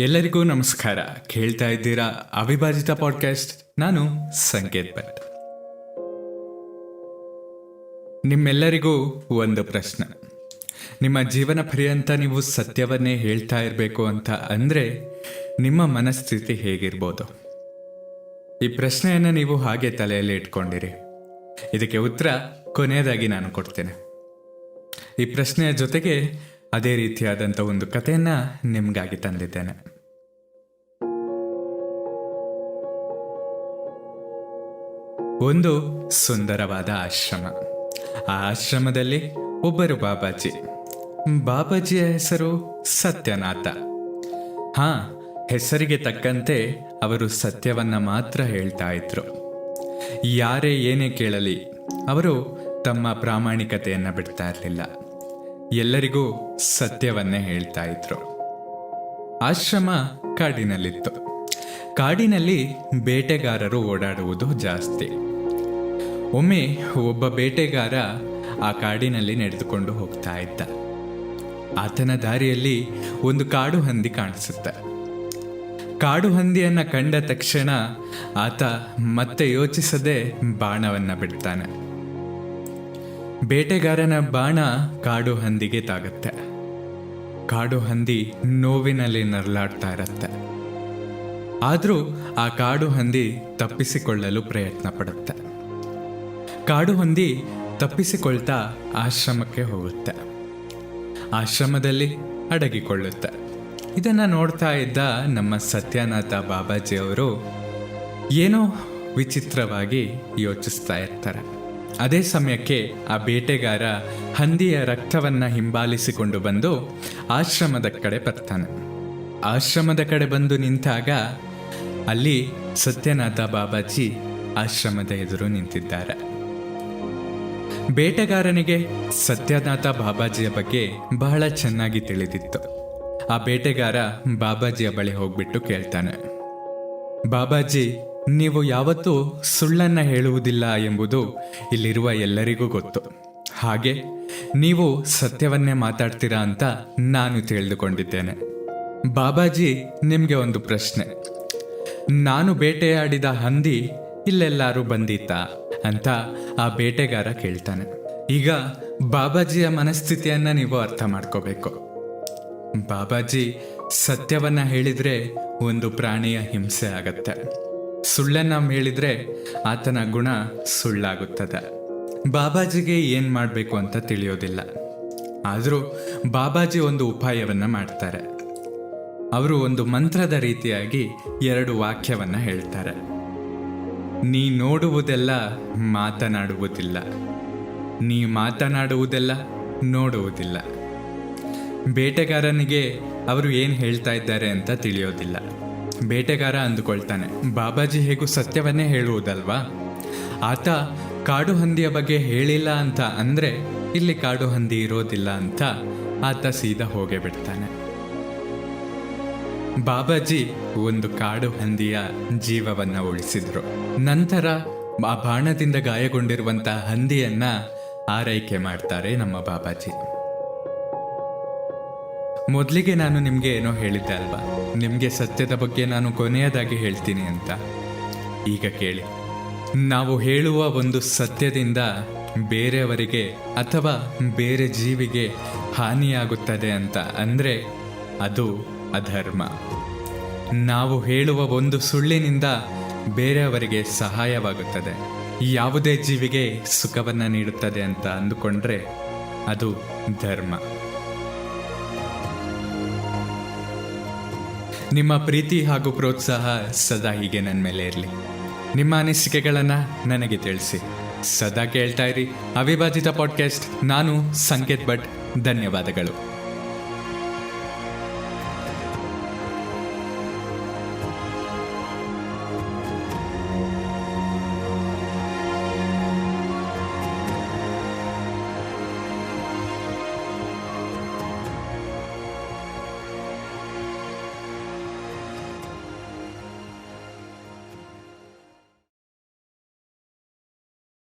ಎಲ್ಲರಿಗೂ ನಮಸ್ಕಾರ. ಕೇಳ್ತಾ ಇದ್ದೀರಾ ಅವಿಭಾಜಿತ ಪಾಡ್ಕಾಸ್ಟ್. ನಾನು ಸಂಕೇತ್ ಭಟ್. ನಿಮ್ಮೆಲ್ಲರಿಗೂ ಒಂದು ಪ್ರಶ್ನೆ. ನಿಮ್ಮ ಜೀವನ ಪರ್ಯಂತ ನೀವು ಸತ್ಯವನ್ನೇ ಹೇಳ್ತಾ ಇರಬೇಕು ಅಂತ ಅಂದರೆ ನಿಮ್ಮ ಮನಸ್ಥಿತಿ ಹೇಗಿರ್ಬೋದು? ಈ ಪ್ರಶ್ನೆಯನ್ನು ನೀವು ಹಾಗೆ ತಲೆಯಲ್ಲಿ ಇಟ್ಕೊಂಡಿರಿ. ಇದಕ್ಕೆ ಉತ್ತರ ಕೊನೆಯದಾಗಿ ನಾನು ಕೊಡ್ತೇನೆ. ಈ ಪ್ರಶ್ನೆಯ ಜೊತೆಗೆ ಅದೇ ರೀತಿಯಾದಂಥ ಒಂದು ಕಥೆಯನ್ನು ನಿಮಗಾಗಿ ತಂದಿದ್ದೇನೆ. ಒಂದು ಸುಂದರವಾದ ಆಶ್ರಮ. ಆ ಆಶ್ರಮದಲ್ಲಿ ಒಬ್ಬರು ಬಾಬಾಜಿಯ ಹೆಸರು ಸತ್ಯನಾಥ. ಹೆಸರಿಗೆ ತಕ್ಕಂತೆ ಅವರು ಸತ್ಯವನ್ನ ಮಾತ್ರ ಹೇಳ್ತಾ ಇದ್ರು. ಯಾರೇ ಏನೇ ಕೇಳಲಿ ಅವರು ತಮ್ಮ ಪ್ರಾಮಾಣಿಕತೆಯನ್ನು ಬಿಡ್ತಾ ಇರಲಿಲ್ಲ. ಎಲ್ಲರಿಗೂ ಸತ್ಯವನ್ನೇ ಹೇಳ್ತಾ ಇದ್ರು. ಆಶ್ರಮ ಕಾಡಿನಲ್ಲಿತ್ತು. ಕಾಡಿನಲ್ಲಿ ಬೇಟೆಗಾರರು ಓಡಾಡುವುದು ಜಾಸ್ತಿ. ಒಮ್ಮೆ ಒಬ್ಬ ಬೇಟೆಗಾರ ಆ ಕಾಡಿನಲ್ಲಿ ನಡೆದುಕೊಂಡು ಹೋಗ್ತಾ ಇದ್ದ. ಆತನ ದಾರಿಯಲ್ಲಿ ಒಂದು ಕಾಡು ಹಂದಿ ಕಾಣಿಸುತ್ತೆ. ಕಾಡು ಹಂದಿಯನ್ನ ಕಂಡ ತಕ್ಷಣ ಆತ ಮತ್ತೆ ಯೋಚಿಸದೆ ಬಾಣವನ್ನ ಬಿಡ್ತಾನೆ. ಬೇಟೆಗಾರನ ಬಾಣ ಕಾಡು ಹಂದಿಗೆ ತಾಗುತ್ತೆ. ಕಾಡು ಹಂದಿ ನೋವಿನಲ್ಲಿ ನರಳಾಡ್ತಾ ಇರತ್ತೆ. ಆದರೂ ಆ ಕಾಡು ಹಂದಿ ತಪ್ಪಿಸಿಕೊಳ್ಳಲು ಪ್ರಯತ್ನ ಪಡುತ್ತೆ. ಕಾಡು ಹಂದಿ ತಪ್ಪಿಸಿಕೊಳ್ತಾ ಆಶ್ರಮಕ್ಕೆ ಹೋಗುತ್ತೆ. ಆಶ್ರಮದಲ್ಲಿ ಅಡಗಿಕೊಳ್ಳುತ್ತೆ. ಇದನ್ನು ನೋಡ್ತಾ ಇದ್ದ ನಮ್ಮ ಸತ್ಯನಾಥ ಬಾಬಾಜಿಯವರು ಏನೋ ವಿಚಿತ್ರವಾಗಿ ಯೋಚಿಸ್ತಾ ಇರ್ತಾರೆ. ಅದೇ ಸಮಯಕ್ಕೆ ಆ ಬೇಟೆಗಾರ ಹಂದಿಯ ರಕ್ತವನ್ನು ಹಿಂಬಾಲಿಸಿಕೊಂಡು ಬಂದು ಆಶ್ರಮದ ಕಡೆ ಬರ್ತಾನೆ. ಆಶ್ರಮದ ಕಡೆ ಬಂದು ನಿಂತಾಗ ಅಲ್ಲಿ ಸತ್ಯನಾಥ ಬಾಬಾಜಿ ಆಶ್ರಮದ ಎದುರು ನಿಂತಿದ್ದಾರೆ. ಬೇಟೆಗಾರನಿಗೆ ಸತ್ಯನಾಥ ಬಾಬಾಜಿಯ ಬಗ್ಗೆ ಬಹಳ ಚೆನ್ನಾಗಿ ತಿಳಿದಿತ್ತು. ಆ ಬೇಟೆಗಾರ ಬಾಬಾಜಿಯ ಬಳಿ ಹೋಗ್ಬಿಟ್ಟು ಕೇಳ್ತಾನೆ, ಬಾಬಾಜಿ, ನೀವು ಯಾವತ್ತೂ ಸುಳ್ಳನ್ನು ಹೇಳುವುದಿಲ್ಲ ಎಂಬುದು ಇಲ್ಲಿರುವ ಎಲ್ಲರಿಗೂ ಗೊತ್ತು. ಹಾಗೆ ನೀವು ಸತ್ಯವನ್ನೇ ಮಾತಾಡ್ತೀರಾ ಅಂತ ನಾನು ತಿಳಿದುಕೊಂಡಿದ್ದೇನೆ. ಬಾಬಾಜಿ, ನಿಮಗೆ ಒಂದು ಪ್ರಶ್ನೆ. ನಾನು ಬೇಟೆಯಾಡಿದ ಹಂದಿ ಇಲ್ಲೆಲ್ಲಾರು ಬಂದಿತ್ತಾ ಅಂತ ಆ ಬೇಟೆಗಾರ ಕೇಳ್ತಾನೆ. ಈಗ ಬಾಬಾಜಿಯ ಮನಸ್ಥಿತಿಯನ್ನು ನೀವು ಅರ್ಥ ಮಾಡ್ಕೋಬೇಕು. ಬಾಬಾಜಿ ಸತ್ಯವನ್ನ ಹೇಳಿದ್ರೆ ಒಂದು ಪ್ರಾಣಿಯ ಹಿಂಸೆ ಆಗತ್ತೆ. ಸುಳ್ಳನ್ನ ಹೇಳಿದ್ರೆ ಆತನ ಗುಣ ಸುಳ್ಳಾಗುತ್ತದೆ. ಬಾಬಾಜಿಗೆ ಏನು ಮಾಡಬೇಕು ಅಂತ ತಿಳಿಯೋದಿಲ್ಲ. ಆದರೂ ಬಾಬಾಜಿ ಒಂದು ಉಪಾಯವನ್ನ ಮಾಡ್ತಾರೆ. ಅವರು ಒಂದು ಮಂತ್ರದ ರೀತಿಯಾಗಿ 2 ವಾಕ್ಯವನ್ನ ಹೇಳ್ತಾರೆ. ನೀ ನೋಡುವುದೆಲ್ಲ ಮಾತನಾಡುವುದಿಲ್ಲ, ನೀ ಮಾತನಾಡುವುದೆಲ್ಲ ನೋಡುವುದಿಲ್ಲ. ಬೇಟೆಗಾರನಿಗೆ ಅವರು ಏನು ಹೇಳ್ತಾ ಇದ್ದಾರೆ ಅಂತ ತಿಳಿಯೋದಿಲ್ಲ. ಬೇಟೆಗಾರ ಅಂದುಕೊಳ್ತಾನೆ, ಬಾಬಾಜಿ ಹೇಗೂ ಸತ್ಯವನ್ನೇ ಹೇಳುವುದಲ್ವಾ, ಆತ ಕಾಡು ಹಂದಿಯ ಬಗ್ಗೆ ಹೇಳಿಲ್ಲ ಅಂತ ಅಂದರೆ ಇಲ್ಲಿ ಕಾಡು ಹಂದಿ ಇರೋದಿಲ್ಲ ಅಂತ ಆತ ಸೀದಾ ಹೋಗೇ ಬಿಡ್ತಾನೆ. ಬಾಬಾಜಿ ಒಂದು ಕಾಡು ಹಂದಿಯ ಜೀವವನ್ನ ಉಳಿಸಿದ್ರು. ನಂತರ ಆ ಬಾಣದಿಂದ ಗಾಯಗೊಂಡಿರುವಂತಹ ಹಂದಿಯನ್ನ ಆರೈಕೆ ಮಾಡ್ತಾರೆ ನಮ್ಮ ಬಾಬಾಜಿ. ಮೊದಲಿಗೆ ನಾನು ನಿಮಗೆ ಏನೋ ಹೇಳಿದ್ದೆ ಅಲ್ವಾ, ನಿಮಗೆ ಸತ್ಯದ ಬಗ್ಗೆ ನಾನು ಕೊನೆಯದಾಗಿ ಹೇಳ್ತೀನಿ ಅಂತ. ಈಗ ಕೇಳಿ, ನಾವು ಹೇಳುವ ಒಂದು ಸತ್ಯದಿಂದ ಬೇರೆಯವರಿಗೆ ಅಥವಾ ಬೇರೆ ಜೀವಿಗೆ ಹಾನಿಯಾಗುತ್ತದೆ ಅಂತ ಅಂದರೆ ಅದು ಅಧರ್ಮ. ನಾವು ಹೇಳುವ ಒಂದು ಸುಳ್ಳಿನಿಂದ ಬೇರೆಯವರಿಗೆ ಸಹಾಯವಾಗುತ್ತದೆ, ಯಾವುದೇ ಜೀವಿಗೆ ಸುಖವನ್ನು ನೀಡುತ್ತದೆ ಅಂತ ಅಂದುಕೊಂಡ್ರೆ ಅದು ಧರ್ಮ. ನಿಮ್ಮ ಪ್ರೀತಿ ಹಾಗೂ ಪ್ರೋತ್ಸಾಹ ಸದಾ ಹೀಗೆ ನನ್ನ ಮೇಲೆ ಇರಲಿ. ನಿಮ್ಮ ಅನಿಸಿಕೆಗಳನ್ನು ನನಗೆ ತಿಳಿಸಿ. ಸದಾ ಕೇಳ್ತಾ ಇರಿ ಅವಿಭಾಜಿತ ಪಾಡ್ಕಾಸ್ಟ್. ನಾನು ಸಂಕೇತ್ ಭಟ್. ಧನ್ಯವಾದಗಳು.